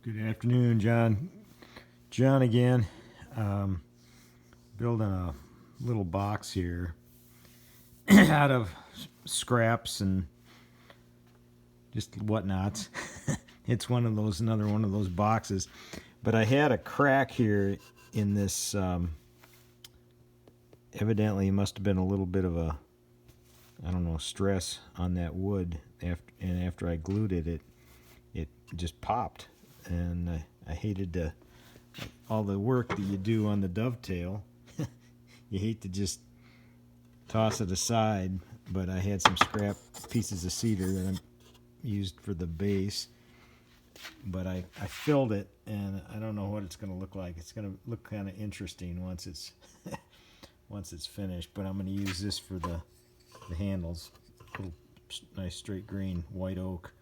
Good afternoon, John. John again. Building a little box here out of scraps and just whatnots. It's another one of those boxes. But I had a crack here in this. Evidently, it must have been a little bit of a, I don't know, stress on that wood. After I glued it, it just popped. And I hated all the work that you do on the dovetail. You hate to just toss it aside, but I had some scrap pieces of cedar that I used for the base. But I filled it, and I don't know what it's going to look like. It's going to look kind of interesting once it's once it's finished. But I'm going to use this for the handles. Little nice straight grain white oak,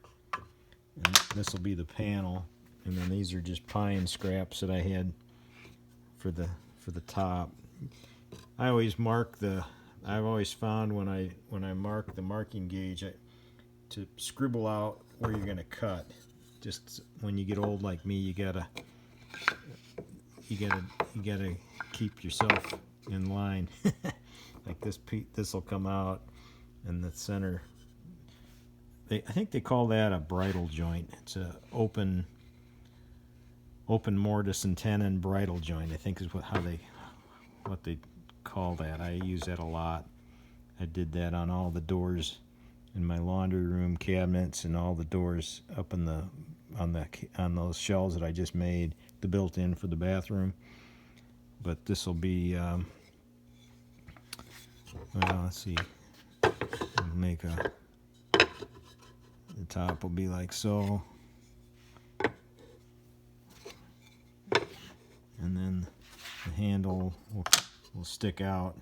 and this will be the panel. And then these are just pine scraps that I had for the top. I always mark I've always found when I mark the marking gauge to scribble out where you're going to cut. Just when you get old like me, you gotta keep yourself in line. Like this will come out, and the center. I think they call that a bridle joint. It's a open mortise and tenon bridle joint, I think is what they call that. I use that a lot. I did that on all the doors in my laundry room cabinets and all the doors up in on those shelves that I just made, the built-in for the bathroom. But this will be well, let's see. I'll make the top will be like so. And then the handle will stick out.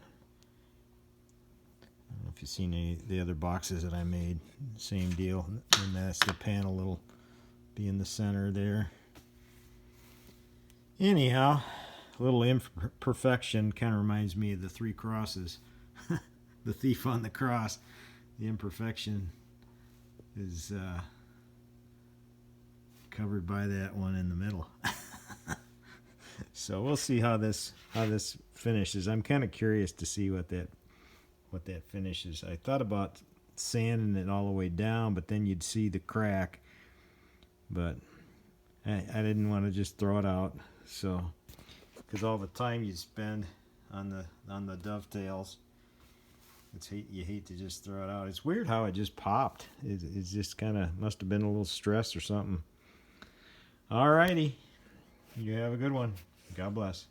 I don't know if you've seen any of the other boxes that I made. Same deal. And that's the panel. It'll be in the center there. Anyhow, a little imperfection kind of reminds me of the three crosses. The thief on the cross. The imperfection is covered by that one in the middle. So we'll see how this finishes. I'm kind of curious to see what that finishes. I thought about sanding it all the way down, but then you'd see the crack. But I didn't want to just throw it out. So, because all the time you spend on the dovetails, you hate to just throw it out. It's weird how it just popped. It's just kind of must have been a little stress or something. All righty. You have a good one. God bless.